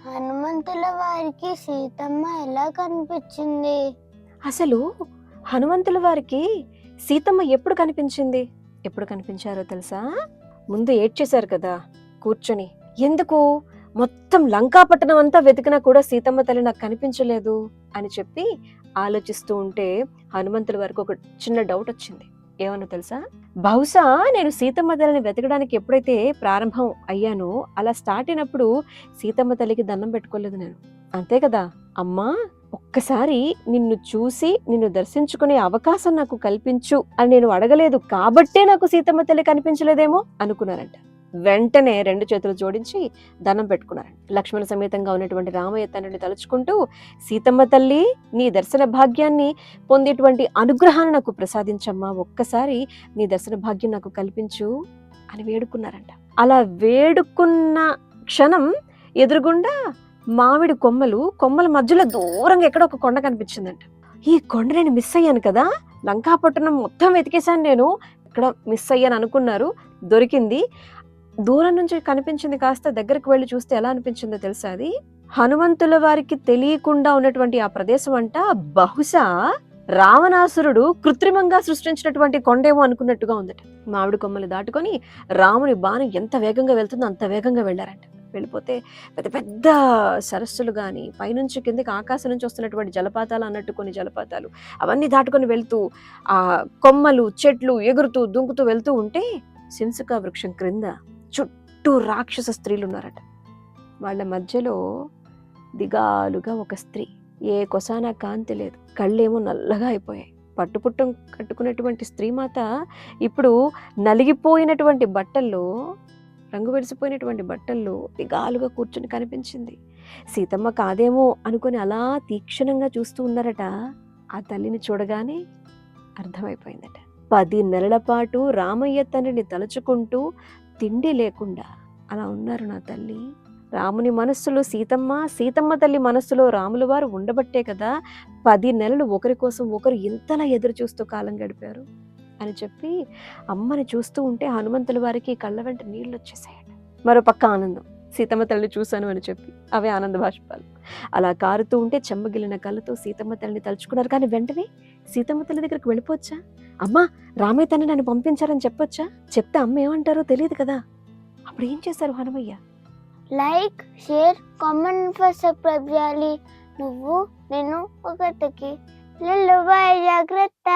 హనుమంతుల వారికి సీతమ్మ ఎలా కనిపించింది? అసలు హనుమంతుల వారికి సీతమ్మ ఎప్పుడు కనిపించింది? ఎప్పుడు కనిపించారో తెలుసా? ముందు ఏడ్చేశారు కదా కూర్చొని. ఎందుకు? మొత్తం లంకాపట్టణం అంతా వెతికినా కూడా సీతమ్మ తల్లి నాకు కనిపించలేదు అని చెప్పి ఆలోచిస్తూ ఉంటే హనుమంతుల వారికి ఒక చిన్న డౌట్ వచ్చింది. ఏమన్నా తెలుసా? బహుశా నేను సీతమ్మ తల్లిని వెతకడానికి ఎప్పుడైతే ప్రారంభం అయ్యానో అలా స్టార్ట్ అయినప్పుడు సీతమ్మ తల్లికి దండం పెట్టుకోలేదు నేను. అంతే కదా అమ్మా, ఒక్కసారి నిన్ను చూసి నిన్ను దర్శించుకునే అవకాశం నాకు కల్పించు అని నేను అడగలేదు కాబట్టే నాకు సీతమ్మ తల్లి కనిపించలేదేమో అనుకున్నారంట. వెంటనే రెండు చేతులు జోడించి దండం పెట్టుకున్నారంట. లక్ష్మణ సమేతంగా ఉన్నటువంటి రామయ్య తండ్రిని తలుచుకుంటూ, సీతమ్మ తల్లి నీ దర్శన భాగ్యాన్ని పొందేటువంటి అనుగ్రహాన్ని నాకు ప్రసాదించమ్మా, ఒక్కసారి నీ దర్శన భాగ్యం నాకు కల్పించు అని వేడుకున్నారంట. అలా వేడుకున్న క్షణం ఎదురుగుండా మామిడి కొమ్మల మధ్యలో దూరంగా ఎక్కడో ఒక కొండ కనిపించిందంట. ఈ కొండ నేను మిస్ అయ్యాను కదా, లంకాపట్టణం మొత్తం వెతికేశాను, నేను ఎక్కడ మిస్ అయ్యాను అనుకున్నారు, దొరికింది. దూరం నుంచి కనిపించింది కాస్త దగ్గరకు వెళ్ళి చూస్తే ఎలా అనిపించిందో తెలుసా? అది హనుమంతుల వారికి తెలియకుండా ఉన్నటువంటి ఆ ప్రదేశం అంట బహుశా రావణాసురుడు కృత్రిమంగా సృష్టించినటువంటి కొండేమో అనుకున్నట్టుగా ఉందట. మామిడి కొమ్మలు దాటుకొని రాముని బాణం ఎంత వేగంగా వెళ్తుందో అంత వేగంగా వెళ్ళారంట. వెళ్ళిపోతే పెద్ద పెద్ద సరస్సులు కానీ, పైనుంచి కిందకి ఆకాశం నుంచి వస్తున్నటువంటి జలపాతాలు అన్నట్టు కొన్ని జలపాతాలు అవన్నీ దాటుకొని వెళ్తూ ఆ కొమ్మలు చెట్లు ఎగురుతూ దుంకుతూ వెళ్తూ ఉంటే సింసుక వృక్షం క్రింద చుట్టూ రాక్షస స్త్రీలు ఉన్నారట. వాళ్ళ మధ్యలో దిగాలుగా ఒక స్త్రీ, ఏ కొసానా కాంతి లేదు, కళ్ళేమో నల్లగా అయిపోయాయి. పట్టుపుట్టం కట్టుకున్నటువంటి స్త్రీమాత ఇప్పుడు నలిగిపోయినటువంటి బట్టల్లో, రంగు వెలిసిపోయినటువంటి బట్టల్లో దిగాలుగా కూర్చుని కనిపించింది. సీతమ్మ కాదేమో అనుకుని అలా తీక్షణంగా చూస్తూ ఉన్నారట. ఆ తల్లిని చూడగానే అర్థమైపోయిందట. 10 నెలల పాటు రామయ్య తండ్రిని తలుచుకుంటూ తిండి లేకుండా అలా ఉన్నారు నా తల్లి. రాముని మనస్సులో సీతమ్మ, సీతమ్మ తల్లి మనస్సులో రాముల వారు ఉండబట్టే కదా 10 నెలలు ఒకరి కోసం ఒకరు ఇంతలా ఎదురు చూస్తూ కాలం గడిపారు అని చెప్పి అమ్మని చూస్తూ ఉంటే హనుమంతుల వారికి కళ్ళ వెంట నీళ్ళు వచ్చేసాయట. మరో పక్క ఆనందం, సీతమ్మ తల్లిని చూశాను అని చెప్పి అవే ఆనంద బాష్పాలు అలా కారుతూ ఉంటే చెమ్మగిలిన కళ్ళతో సీతమ్మ తల్లిని తలుచుకున్నారు. కానీ వెంటనే సీతమ్మ తల్లి దగ్గరికి వెళ్ళిపోవచ్చా? అమ్మా, రామయ్య తండ్రి నన్ను పంపించారని చెప్పొచ్చా? చెప్తే అమ్మ ఏమంటారో తెలియదు కదా. అప్పుడు ఏం చేశారు Hanumayya? Like, share, comment, subscribe చేయాలి. నువ్వు నేను ఒకటికి. బాయ్, జాగ్రత్త.